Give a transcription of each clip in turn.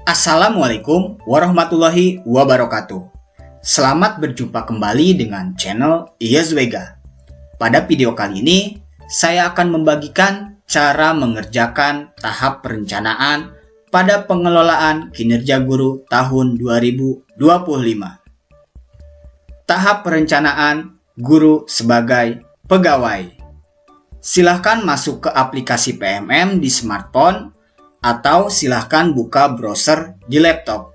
Assalamualaikum warahmatullahi wabarakatuh. Selamat berjumpa kembali dengan channel Iyazwega. Pada video kali ini, saya akan membagikan cara mengerjakan tahap perencanaan pada pengelolaan kinerja guru tahun 2025. Tahap perencanaan guru sebagai pegawai. Silahkan masuk ke aplikasi PMM di smartphone atau silahkan buka browser di laptop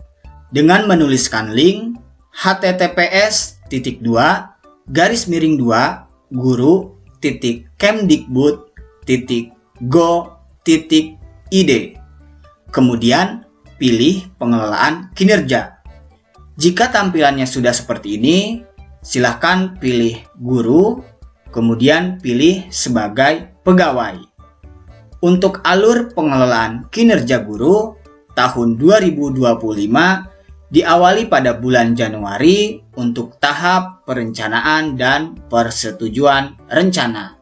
dengan menuliskan link https://guru.kemdikbud.go.id. Kemudian pilih pengelolaan kinerja. Jika tampilannya sudah seperti ini, silahkan pilih guru, kemudian pilih sebagai pegawai. Untuk alur pengelolaan kinerja guru tahun 2025 diawali pada bulan Januari untuk tahap perencanaan dan persetujuan rencana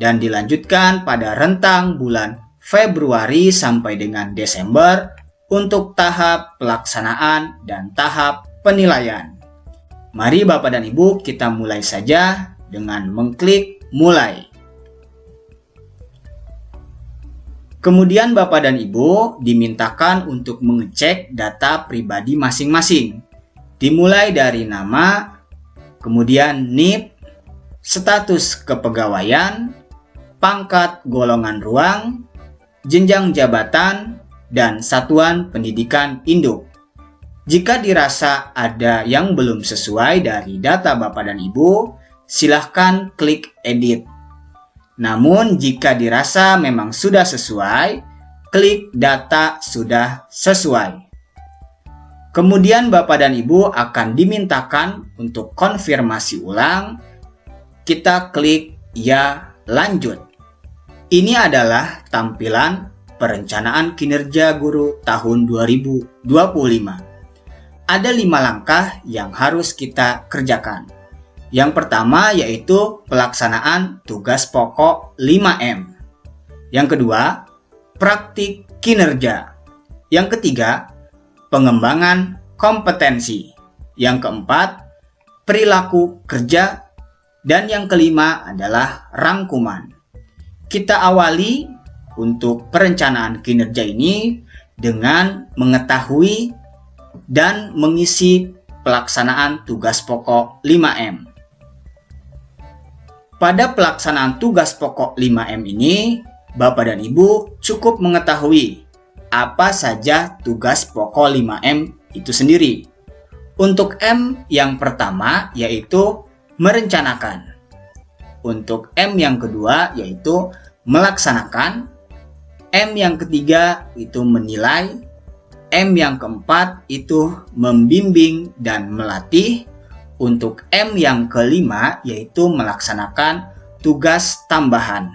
dan dilanjutkan pada rentang bulan Februari sampai dengan Desember untuk tahap pelaksanaan dan tahap penilaian. Mari Bapak dan Ibu kita mulai saja dengan mengklik mulai. Kemudian Bapak dan Ibu dimintakan untuk mengecek data pribadi masing-masing. Dimulai dari nama, kemudian NIP, status kepegawaian, pangkat golongan ruang, jenjang jabatan, dan satuan pendidikan induk. Jika dirasa ada yang belum sesuai dari data Bapak dan Ibu, silahkan klik edit. Namun jika dirasa memang sudah sesuai, klik data sudah sesuai. Kemudian Bapak dan Ibu akan dimintakan untuk konfirmasi ulang. Kita klik ya lanjut. Ini adalah tampilan perencanaan kinerja guru tahun 2025. Ada 5 langkah yang harus kita kerjakan. Yang pertama yaitu pelaksanaan tugas pokok 5M. Yang kedua, praktik kinerja. Yang ketiga, pengembangan kompetensi. Yang keempat, perilaku kerja. Dan yang kelima adalah rangkuman. Kita awali untuk perencanaan kinerja ini dengan mengetahui dan mengisi pelaksanaan tugas pokok 5M. Pada pelaksanaan tugas pokok 5M ini, Bapak dan Ibu cukup mengetahui apa saja tugas pokok 5M itu sendiri. Untuk M yang pertama yaitu merencanakan. Untuk M yang kedua yaitu melaksanakan. M yang ketiga itu menilai. M yang keempat itu membimbing dan melatih. Untuk M yang kelima yaitu melaksanakan tugas tambahan.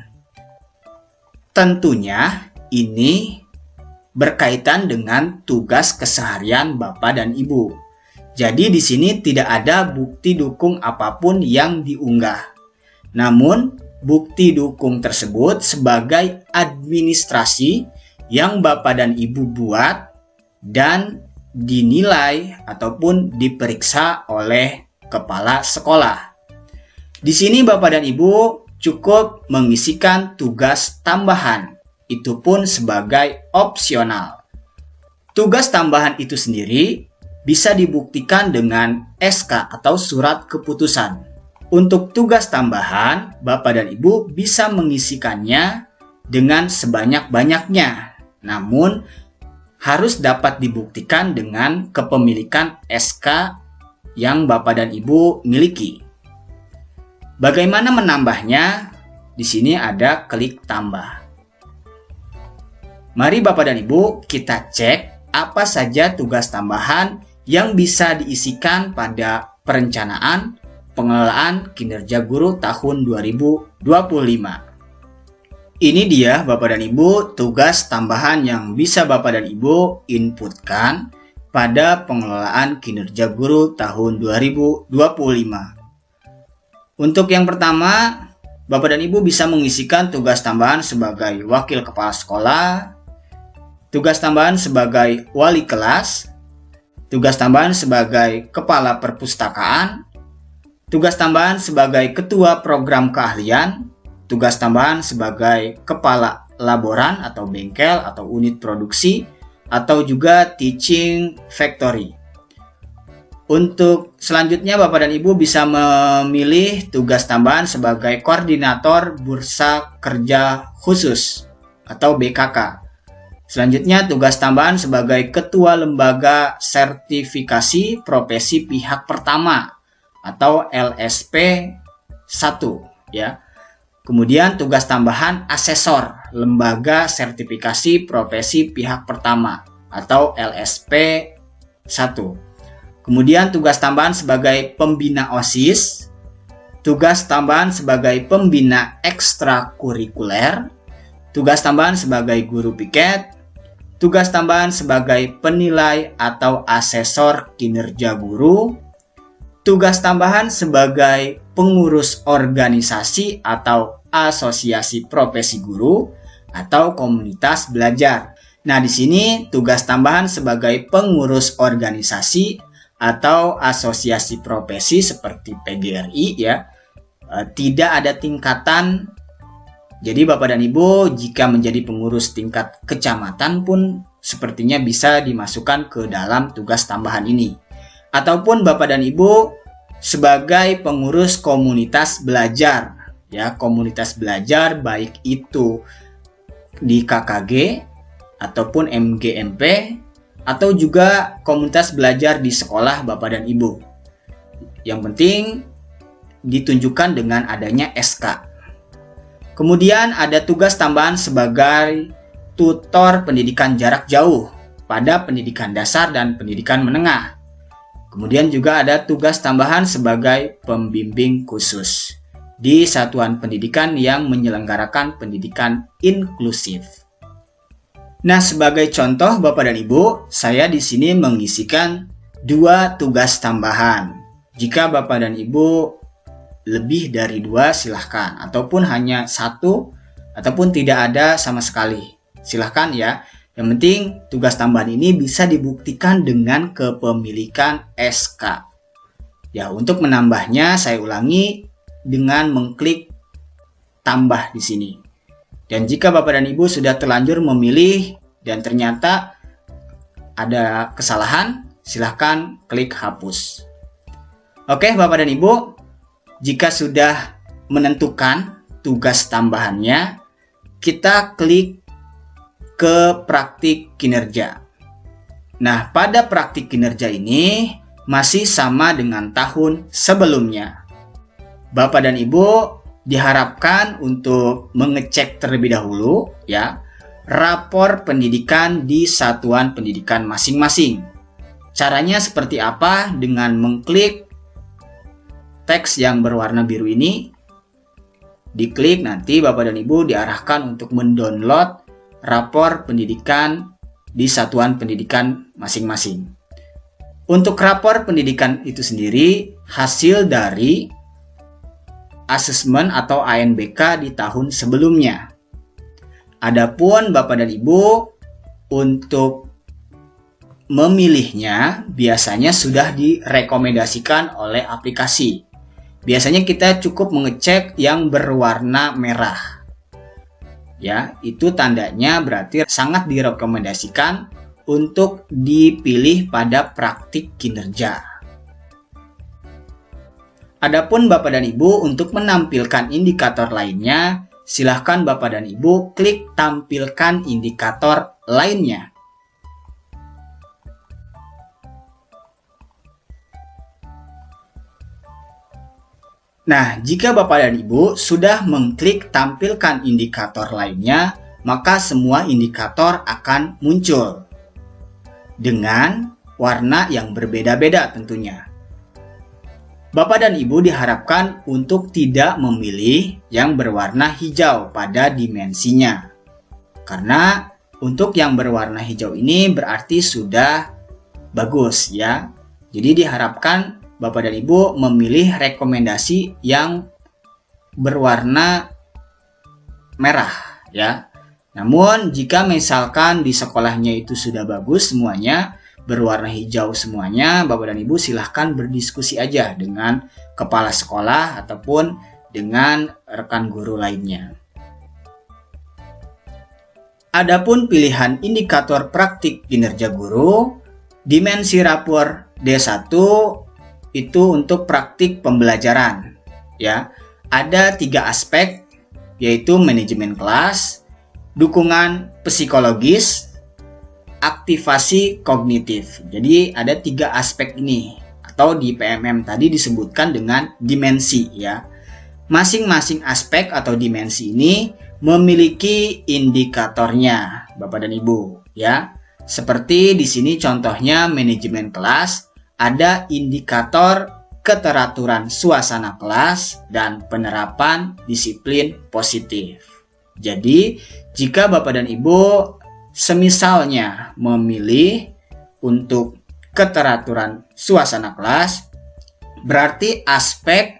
Tentunya ini berkaitan dengan tugas keseharian Bapak dan Ibu. Jadi di sini tidak ada bukti dukung apapun yang diunggah. Namun bukti dukung tersebut sebagai administrasi yang Bapak dan Ibu buat dan dinilai ataupun diperiksa oleh kepala sekolah. Di sini Bapak dan Ibu cukup mengisikan tugas tambahan, itu pun sebagai opsional. Tugas tambahan itu sendiri bisa dibuktikan dengan SK atau surat keputusan. Untuk tugas tambahan, Bapak dan Ibu bisa mengisikannya dengan sebanyak-banyaknya. Namun harus dapat dibuktikan dengan kepemilikan SK yang Bapak dan Ibu miliki. Bagaimana menambahnya? Di sini ada klik tambah. Mari Bapak dan Ibu kita cek apa saja tugas tambahan yang bisa diisikan pada perencanaan pengelolaan kinerja guru tahun 2025. Ini dia Bapak dan Ibu tugas tambahan yang bisa Bapak dan Ibu inputkan pada pengelolaan kinerja guru tahun 2025. Untuk yang pertama, Bapak dan Ibu bisa mengisikan tugas tambahan sebagai wakil kepala sekolah, tugas tambahan sebagai wali kelas, tugas tambahan sebagai kepala perpustakaan, tugas tambahan sebagai ketua program keahlian, tugas tambahan sebagai kepala laboran atau bengkel atau unit produksi, atau juga teaching factory. Untuk selanjutnya Bapak dan Ibu bisa memilih tugas tambahan sebagai koordinator bursa kerja khusus atau BKK. Selanjutnya tugas tambahan sebagai ketua lembaga sertifikasi profesi pihak pertama atau LSP 1 ya. Kemudian tugas tambahan asesor lembaga sertifikasi profesi pihak pertama atau LSP 1. Kemudian tugas tambahan sebagai pembina OSIS, tugas tambahan sebagai pembina ekstrakurikuler, tugas tambahan sebagai guru piket, tugas tambahan sebagai penilai atau asesor kinerja guru, tugas tambahan sebagai pengurus organisasi atau asosiasi profesi guru atau komunitas belajar. Nah, di sini tugas tambahan sebagai pengurus organisasi atau asosiasi profesi seperti PGRI ya, tidak ada tingkatan. Jadi Bapak dan Ibu jika menjadi pengurus tingkat kecamatan pun sepertinya bisa dimasukkan ke dalam tugas tambahan ini. Ataupun Bapak dan Ibu sebagai pengurus komunitas belajar ya, komunitas belajar baik itu di KKG ataupun MGMP atau juga komunitas belajar di sekolah Bapak dan Ibu. Yang penting ditunjukkan dengan adanya SK. Kemudian ada tugas tambahan sebagai tutor pendidikan jarak jauh pada pendidikan dasar dan pendidikan menengah. Kemudian juga ada tugas tambahan sebagai pembimbing khusus di satuan pendidikan yang menyelenggarakan pendidikan inklusif. Nah, sebagai contoh Bapak dan Ibu, saya di sini mengisikan 2 tugas tambahan. Jika Bapak dan Ibu lebih dari 2 silahkan, ataupun hanya 1 ataupun tidak ada sama sekali silahkan ya. Yang penting tugas tambahan ini bisa dibuktikan dengan kepemilikan SK ya. Untuk menambahnya saya ulangi dengan mengklik tambah di sini. Dan jika Bapak dan Ibu sudah terlanjur memilih dan ternyata ada kesalahan, silahkan klik hapus. Oke Bapak dan Ibu, jika sudah menentukan tugas tambahannya, kita klik ke praktik kinerja. Nah, pada praktik kinerja ini masih sama dengan tahun sebelumnya. Bapak dan Ibu diharapkan untuk mengecek terlebih dahulu ya, rapor pendidikan di satuan pendidikan masing-masing. Caranya seperti apa? Dengan mengklik teks yang berwarna biru ini, diklik, nanti Bapak dan Ibu diarahkan untuk mendownload rapor pendidikan di satuan pendidikan masing-masing. Untuk rapor pendidikan itu sendiri hasil dari asesmen atau ANBK di tahun sebelumnya. Adapun Bapak dan Ibu untuk memilihnya biasanya sudah direkomendasikan oleh aplikasi. Biasanya kita cukup mengecek yang berwarna merah. Ya, itu tandanya berarti sangat direkomendasikan untuk dipilih pada praktik kinerja. Adapun Bapak dan Ibu untuk menampilkan indikator lainnya, silahkan Bapak dan Ibu klik tampilkan indikator lainnya. Nah, jika Bapak dan Ibu sudah mengklik tampilkan indikator lainnya, maka semua indikator akan muncul dengan warna yang berbeda-beda tentunya. Bapak dan Ibu diharapkan untuk tidak memilih yang berwarna hijau pada dimensinya. Karena untuk yang berwarna hijau ini berarti sudah bagus ya. Jadi diharapkan Bapak dan Ibu memilih rekomendasi yang berwarna merah ya. Namun jika misalkan di sekolahnya itu sudah bagus semuanya, berwarna hijau semuanya, Bapak dan Ibu silahkan berdiskusi aja dengan kepala sekolah ataupun dengan rekan guru lainnya. Adapun pilihan indikator praktik kinerja guru, dimensi rapor D1 itu untuk praktik pembelajaran. Ya, ada 3 aspek, yaitu manajemen kelas, dukungan psikologis, aktivasi kognitif. Jadi ada 3 aspek ini, atau di PMM tadi disebutkan dengan dimensi ya. Masing-masing aspek atau dimensi ini memiliki indikatornya, Bapak dan Ibu, ya. Seperti di sini contohnya manajemen kelas, ada indikator keteraturan suasana kelas dan penerapan disiplin positif. Jadi, jika Bapak dan Ibu semisalnya memilih untuk keteraturan suasana kelas, berarti aspek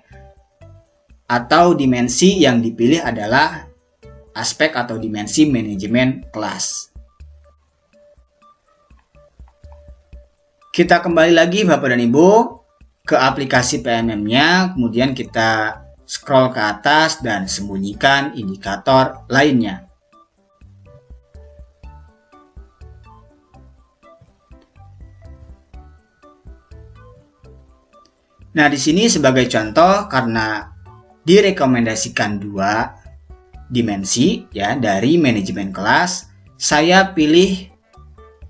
atau dimensi yang dipilih adalah aspek atau dimensi manajemen kelas. Kita kembali lagi Bapak dan Ibu ke aplikasi PMM-nya, kemudian kita scroll ke atas dan sembunyikan indikator lainnya. Nah, di sini sebagai contoh karena direkomendasikan 2 dimensi ya dari manajemen kelas, saya pilih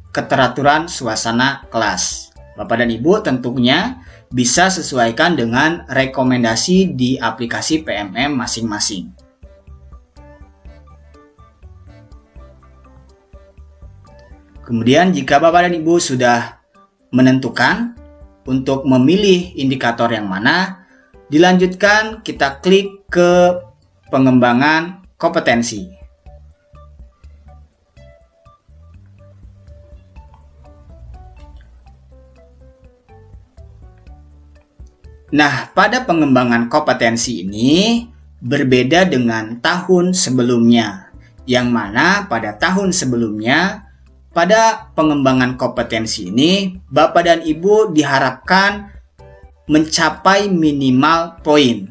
keteraturan suasana kelas. Bapak dan Ibu tentunya bisa sesuaikan dengan rekomendasi di aplikasi PMM masing-masing. Kemudian jika Bapak dan Ibu sudah menentukan untuk memilih indikator yang mana, dilanjutkan kita klik ke pengembangan kompetensi. Nah, pada pengembangan kompetensi ini berbeda dengan tahun sebelumnya, yang mana pada tahun sebelumnya, pada pengembangan kompetensi ini, Bapak dan Ibu diharapkan mencapai minimal poin.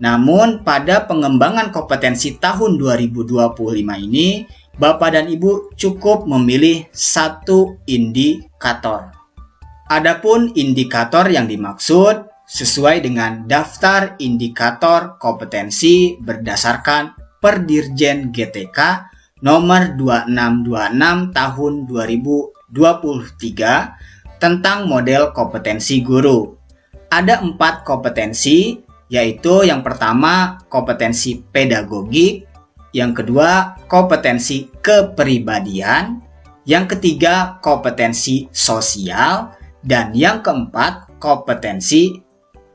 Namun pada pengembangan kompetensi tahun 2025 ini, Bapak dan Ibu cukup memilih 1 indikator. Adapun indikator yang dimaksud sesuai dengan daftar indikator kompetensi berdasarkan Perdirjen GTK nomor 2626 tahun 2023 tentang model kompetensi guru. Ada 4 kompetensi, yaitu yang pertama kompetensi pedagogik, yang kedua kompetensi kepribadian, yang ketiga kompetensi sosial, dan yang keempat kompetensi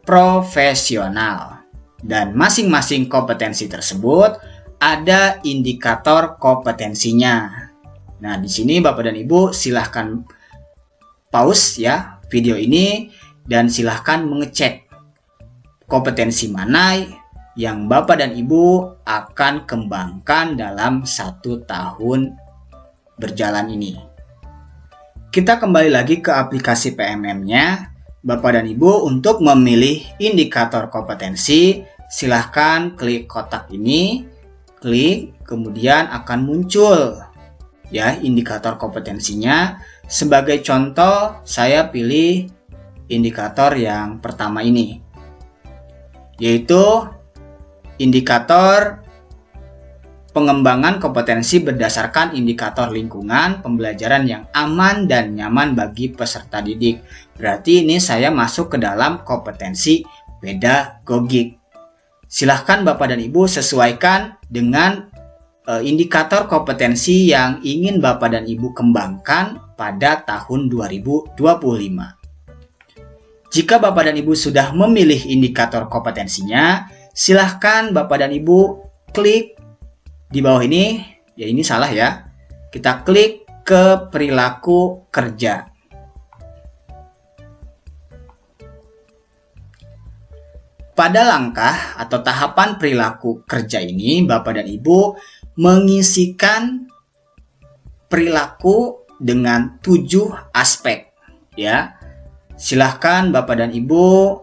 profesional. Dan masing-masing kompetensi tersebut ada indikator kompetensinya. Nah, di sini Bapak dan Ibu silahkan pause ya video ini dan silahkan mengecek kompetensi mana yang Bapak dan Ibu akan kembangkan dalam 1 tahun berjalan ini. Kita kembali lagi ke aplikasi PMM-nya. Bapak dan Ibu untuk memilih indikator kompetensi, silahkan klik kotak ini, klik, kemudian akan muncul ya indikator kompetensinya. Sebagai contoh, saya pilih indikator yang pertama ini, yaitu indikator pengembangan kompetensi berdasarkan indikator lingkungan pembelajaran yang aman dan nyaman bagi peserta didik. Berarti ini saya masuk ke dalam kompetensi pedagogik. Silahkan Bapak dan Ibu sesuaikan dengan indikator kompetensi yang ingin Bapak dan Ibu kembangkan pada tahun 2025. Jika Bapak dan Ibu sudah memilih indikator kompetensinya, silahkan Bapak dan Ibu klik di bawah ini, ya ini salah ya. Kita klik ke perilaku kerja. Pada langkah atau tahapan perilaku kerja ini, Bapak dan Ibu mengisikan perilaku dengan 7 aspek, ya. Silahkan Bapak dan Ibu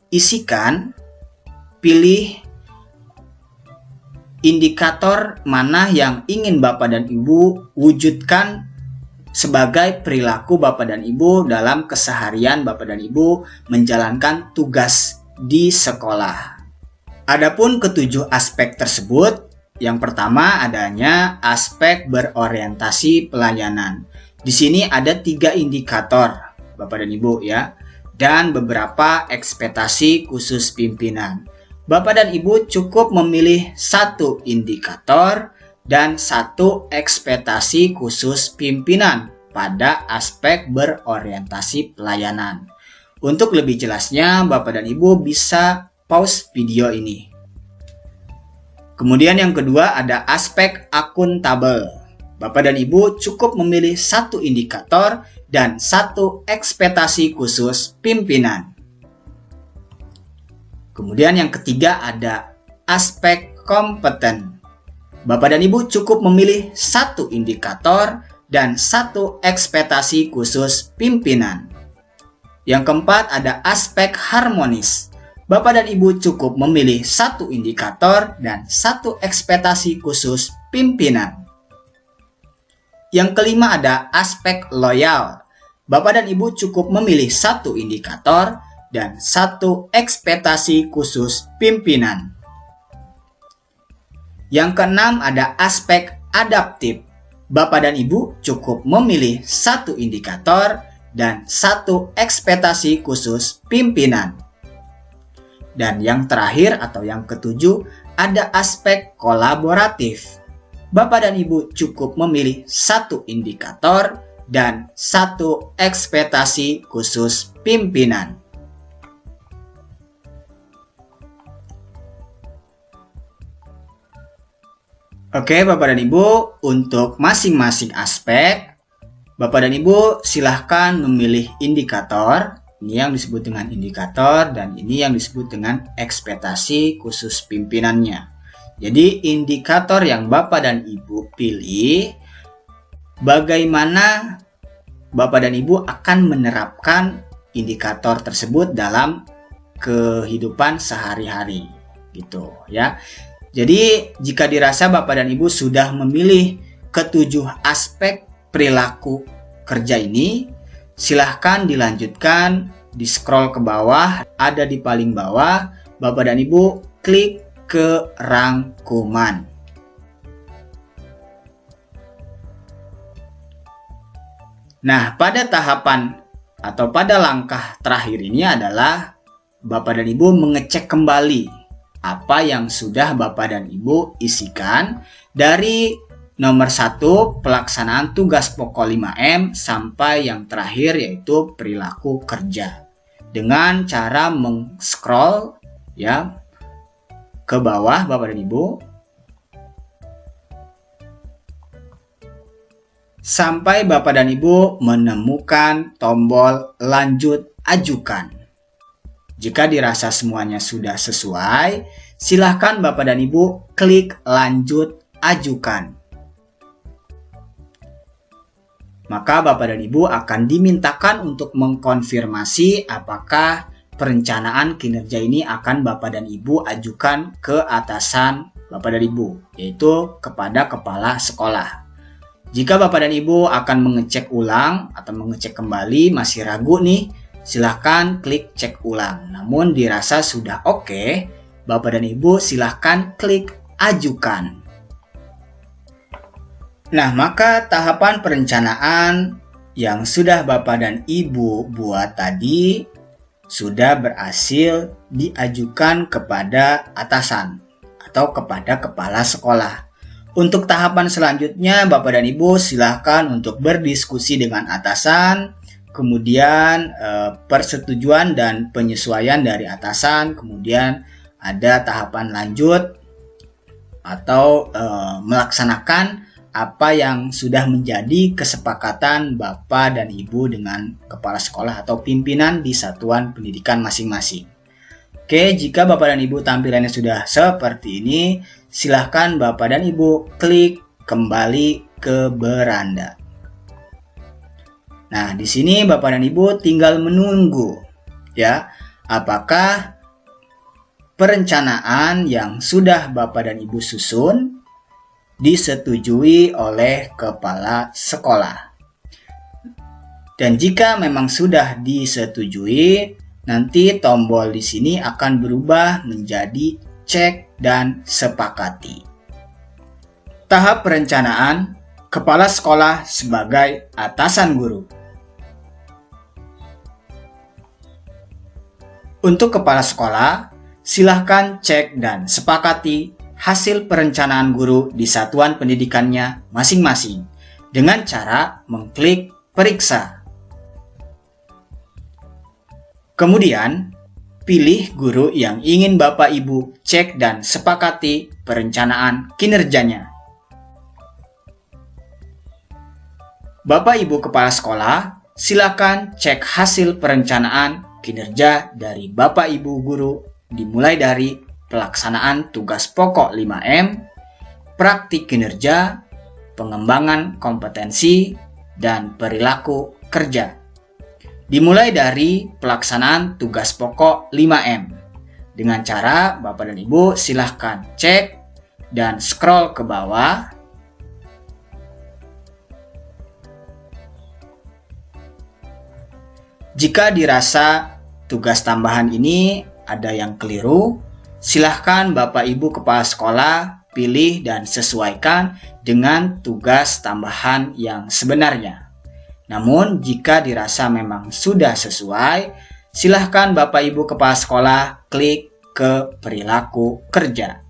isikan, pilih indikator mana yang ingin Bapak dan Ibu wujudkan sebagai perilaku Bapak dan Ibu dalam keseharian Bapak dan Ibu menjalankan tugas di sekolah. Adapun ketujuh aspek tersebut, yang pertama adanya aspek berorientasi pelayanan. Di sini ada 3 indikator Bapak dan Ibu, ya, dan beberapa ekspektasi khusus pimpinan. Bapak dan Ibu cukup memilih 1 indikator dan 1 ekspektasi khusus pimpinan pada aspek berorientasi pelayanan. Untuk lebih jelasnya, Bapak dan Ibu bisa pause video ini. Kemudian yang kedua ada aspek akuntabel. Bapak dan Ibu cukup memilih 1 indikator dan 1 ekspektasi khusus pimpinan. Kemudian yang ketiga ada aspek kompeten. Bapak dan Ibu cukup memilih 1 indikator dan 1 ekspektasi khusus pimpinan. Yang keempat ada aspek harmonis. Bapak dan Ibu cukup memilih 1 indikator dan 1 ekspektasi khusus pimpinan. Yang kelima ada aspek loyal. Bapak dan Ibu cukup memilih 1 indikator dan 1 ekspektasi khusus pimpinan. Yang keenam ada aspek adaptif. Bapak dan Ibu cukup memilih 1 indikator dan 1 ekspektasi khusus pimpinan. Dan yang terakhir atau yang ketujuh ada aspek kolaboratif. Bapak dan Ibu cukup memilih 1 indikator dan 1 ekspektasi khusus pimpinan. Oke Bapak dan Ibu, untuk masing-masing aspek, Bapak dan Ibu silahkan memilih indikator. Ini yang disebut dengan indikator dan ini yang disebut dengan ekspektasi khusus pimpinannya. Jadi indikator yang Bapak dan Ibu pilih, bagaimana Bapak dan Ibu akan menerapkan indikator tersebut dalam kehidupan sehari-hari, gitu ya. Jadi jika dirasa Bapak dan Ibu sudah memilih ketujuh aspek perilaku kerja ini, silahkan dilanjutkan, di scroll ke bawah, ada di paling bawah, Bapak dan Ibu klik ke rangkuman. Nah, pada tahapan atau pada langkah terakhir ini adalah Bapak dan Ibu mengecek kembali apa yang sudah Bapak dan Ibu isikan dari nomor 1 pelaksanaan tugas pokok 5M sampai yang terakhir yaitu perilaku kerja. Dengan cara scroll ya ke bawah Bapak dan Ibu sampai Bapak dan Ibu menemukan tombol lanjut ajukan. Jika dirasa semuanya sudah sesuai, silahkan Bapak dan Ibu klik lanjut ajukan. Maka Bapak dan Ibu akan dimintakan untuk mengkonfirmasi apakah perencanaan kinerja ini akan Bapak dan Ibu ajukan ke atasan Bapak dan Ibu, yaitu kepada kepala sekolah. Jika Bapak dan Ibu akan mengecek ulang atau mengecek kembali masih ragu nih, silahkan klik cek ulang. Namun dirasa sudah oke, Bapak dan Ibu silahkan klik ajukan. Nah, maka tahapan perencanaan yang sudah Bapak dan Ibu buat tadi sudah berhasil diajukan kepada atasan atau kepada kepala sekolah. Untuk tahapan selanjutnya, Bapak dan Ibu silahkan untuk berdiskusi dengan atasan, kemudian persetujuan dan penyesuaian dari atasan, kemudian ada tahapan lanjut atau melaksanakan apa yang sudah menjadi kesepakatan Bapak dan Ibu dengan kepala sekolah atau pimpinan di satuan pendidikan masing-masing. Oke, jika Bapak dan Ibu tampilannya sudah seperti ini, silahkan Bapak dan Ibu klik kembali ke beranda. Nah, di sini Bapak dan Ibu tinggal menunggu ya, apakah perencanaan yang sudah Bapak dan Ibu susun disetujui oleh kepala sekolah. Dan jika memang sudah disetujui, nanti tombol di sini akan berubah menjadi cek dan sepakati. Tahap perencanaan kepala sekolah sebagai atasan guru. Untuk kepala sekolah, silahkan cek dan sepakati hasil perencanaan guru di satuan pendidikannya masing-masing dengan cara mengklik periksa. Kemudian, pilih guru yang ingin Bapak Ibu cek dan sepakati perencanaan kinerjanya. Bapak Ibu Kepala Sekolah, silakan cek hasil perencanaan kinerja dari Bapak Ibu Guru dimulai dari pelaksanaan tugas pokok 5M, praktik kinerja, pengembangan kompetensi, dan perilaku kerja. Dimulai dari pelaksanaan tugas pokok 5M. Dengan cara Bapak dan Ibu silahkan cek dan scroll ke bawah. Jika dirasa tugas tambahan ini ada yang keliru, silahkan Bapak Ibu Kepala Sekolah pilih dan sesuaikan dengan tugas tambahan yang sebenarnya. Namun, jika dirasa memang sudah sesuai, silahkan Bapak Ibu Kepala Sekolah klik ke perilaku kerja.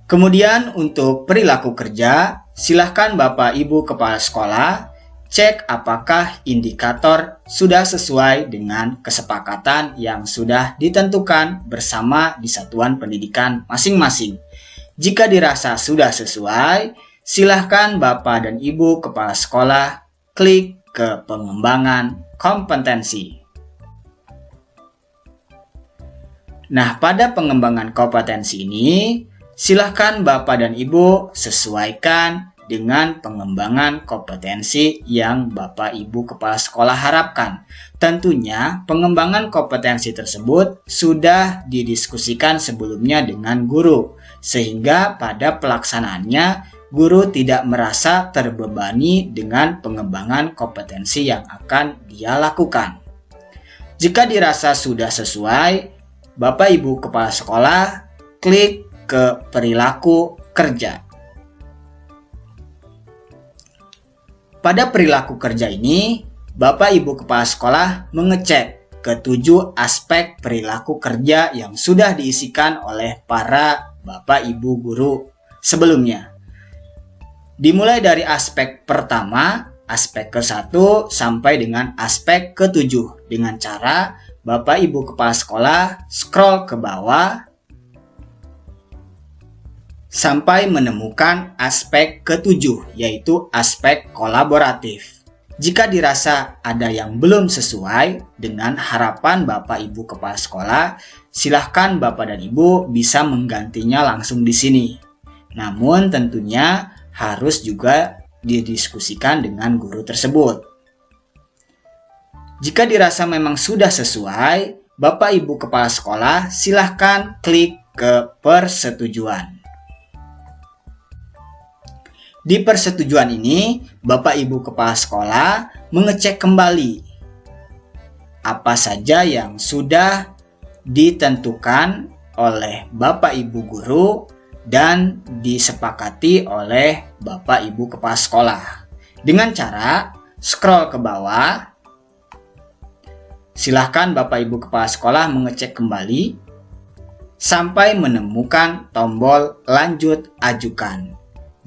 Kemudian untuk perilaku kerja, silahkan Bapak Ibu Kepala Sekolah cek apakah indikator sudah sesuai dengan kesepakatan yang sudah ditentukan bersama di satuan pendidikan masing-masing. Jika dirasa sudah sesuai, silahkan Bapak dan Ibu Kepala Sekolah klik ke pengembangan kompetensi. Nah, pada pengembangan kompetensi ini, silahkan Bapak dan Ibu sesuaikan dengan pengembangan kompetensi yang Bapak Ibu Kepala Sekolah harapkan. Tentunya, pengembangan kompetensi tersebut sudah didiskusikan sebelumnya dengan guru, sehingga pada pelaksanaannya guru tidak merasa terbebani dengan pengembangan kompetensi yang akan dia lakukan. Jika dirasa sudah sesuai, Bapak Ibu Kepala Sekolah klik ke perilaku kerja. Pada perilaku kerja ini, Bapak Ibu Kepala Sekolah mengecek ke-7 aspek perilaku kerja yang sudah diisikan oleh para Bapak Ibu guru sebelumnya. Dimulai dari aspek pertama, aspek ke-1 sampai dengan aspek ke-7 dengan cara Bapak Ibu Kepala Sekolah scroll ke bawah sampai menemukan aspek ke-7, yaitu aspek kolaboratif. Jika dirasa ada yang belum sesuai dengan harapan Bapak Ibu Kepala Sekolah, silahkan Bapak dan Ibu bisa menggantinya langsung di sini. Namun tentunya harus juga didiskusikan dengan guru tersebut. Jika dirasa memang sudah sesuai, Bapak Ibu Kepala Sekolah silahkan klik ke persetujuan. Di persetujuan ini, Bapak Ibu Kepala Sekolah mengecek kembali apa saja yang sudah ditentukan oleh Bapak Ibu guru dan disepakati oleh Bapak Ibu Kepala Sekolah. Dengan cara scroll ke bawah, silahkan Bapak Ibu Kepala Sekolah mengecek kembali sampai menemukan tombol lanjut ajukan.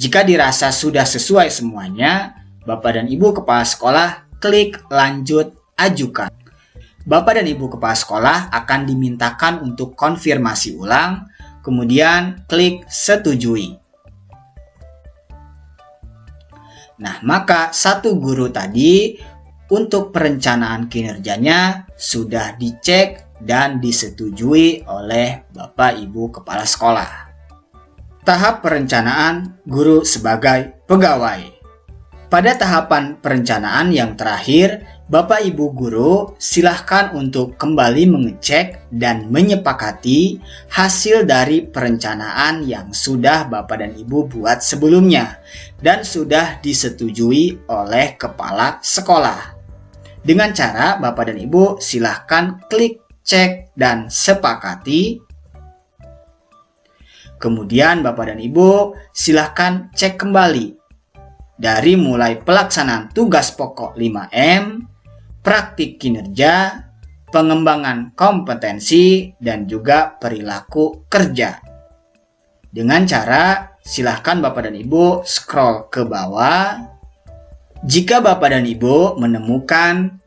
Jika dirasa sudah sesuai semuanya, Bapak dan Ibu Kepala Sekolah klik lanjut ajukan. Bapak dan Ibu Kepala Sekolah akan dimintakan untuk konfirmasi ulang, kemudian klik setujui. Nah, maka satu guru tadi untuk perencanaan kinerjanya sudah dicek dan disetujui oleh Bapak Ibu Kepala Sekolah. Tahap perencanaan guru sebagai pegawai. Pada tahapan perencanaan yang terakhir, Bapak Ibu guru silahkan untuk kembali mengecek dan menyepakati hasil dari perencanaan yang sudah Bapak dan Ibu buat sebelumnya dan sudah disetujui oleh kepala sekolah. Dengan cara Bapak dan Ibu silahkan klik cek dan sepakati. Kemudian Bapak dan Ibu silahkan cek kembali dari mulai pelaksanaan tugas pokok 5M, praktik kinerja, pengembangan kompetensi, dan juga perilaku kerja. Dengan cara silahkan Bapak dan Ibu scroll ke bawah. Jika Bapak dan Ibu menemukan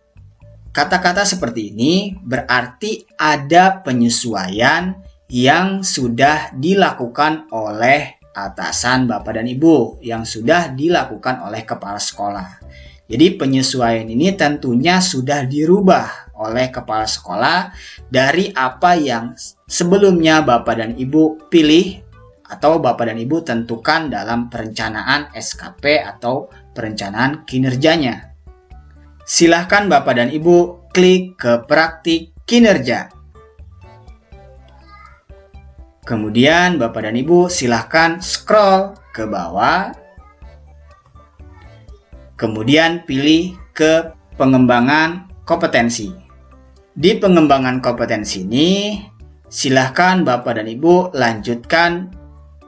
kata-kata seperti ini, berarti ada penyesuaian yang sudah dilakukan oleh atasan Bapak dan Ibu, yang sudah dilakukan oleh kepala sekolah. Jadi penyesuaian ini tentunya sudah dirubah oleh kepala sekolah dari apa yang sebelumnya Bapak dan Ibu pilih atau Bapak dan Ibu tentukan dalam perencanaan SKP atau perencanaan kinerjanya. Silahkan Bapak dan Ibu klik ke praktik kinerja. Kemudian Bapak dan Ibu silahkan scroll ke bawah. Kemudian pilih ke pengembangan kompetensi. Di pengembangan kompetensi ini, silahkan Bapak dan Ibu lanjutkan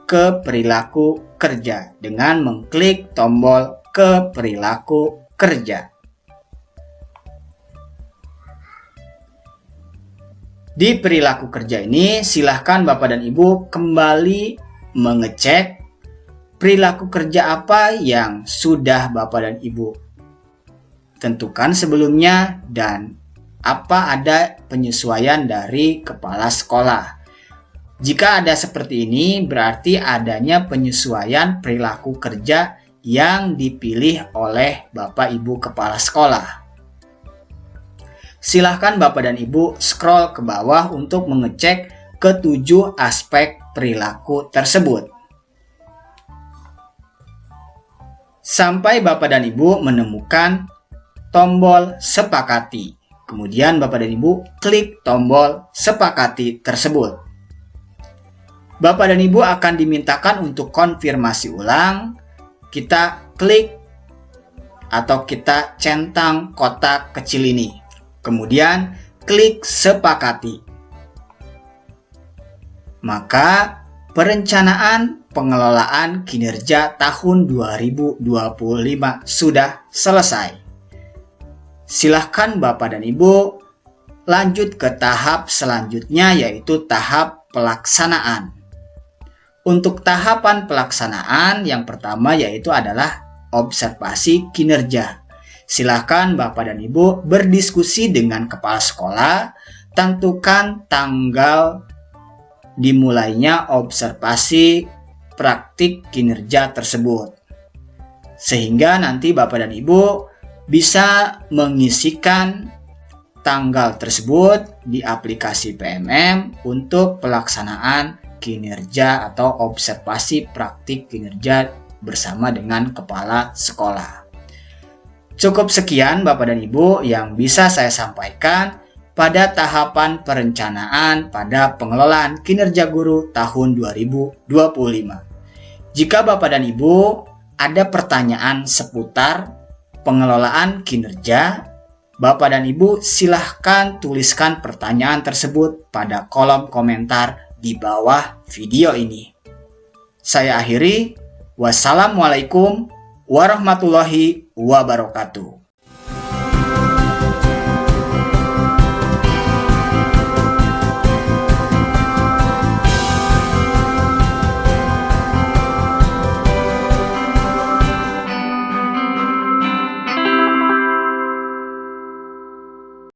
ke perilaku kerja dengan mengklik tombol ke perilaku kerja. Di perilaku kerja ini, silahkan Bapak dan Ibu kembali mengecek perilaku kerja apa yang sudah Bapak dan Ibu tentukan sebelumnya dan apa ada penyesuaian dari kepala sekolah. Jika ada seperti ini, berarti adanya penyesuaian perilaku kerja yang dipilih oleh Bapak Ibu Kepala Sekolah. Silahkan Bapak dan Ibu scroll ke bawah untuk mengecek ke-7 aspek perilaku tersebut. Sampai Bapak dan Ibu menemukan tombol sepakati. Kemudian Bapak dan Ibu klik tombol sepakati tersebut. Bapak dan Ibu akan dimintakan untuk konfirmasi ulang. Kita klik atau kita centang kotak kecil ini. Kemudian klik sepakati. Maka perencanaan pengelolaan kinerja tahun 2025 sudah selesai. Silahkan Bapak dan Ibu lanjut ke tahap selanjutnya, yaitu tahap pelaksanaan. Untuk tahapan pelaksanaan yang pertama yaitu adalah observasi kinerja. Silahkan Bapak dan Ibu berdiskusi dengan kepala sekolah, tentukan tanggal dimulainya observasi praktik kinerja tersebut. Sehingga nanti Bapak dan Ibu bisa mengisikan tanggal tersebut di aplikasi PMM untuk pelaksanaan kinerja atau observasi praktik kinerja bersama dengan kepala sekolah. Cukup sekian Bapak dan Ibu yang bisa saya sampaikan pada tahapan perencanaan pada pengelolaan kinerja guru tahun 2025. Jika Bapak dan Ibu ada pertanyaan seputar pengelolaan kinerja, Bapak dan Ibu silahkan tuliskan pertanyaan tersebut pada kolom komentar di bawah video ini. Saya akhiri. Wassalamualaikum warahmatullahi wabarakatuh.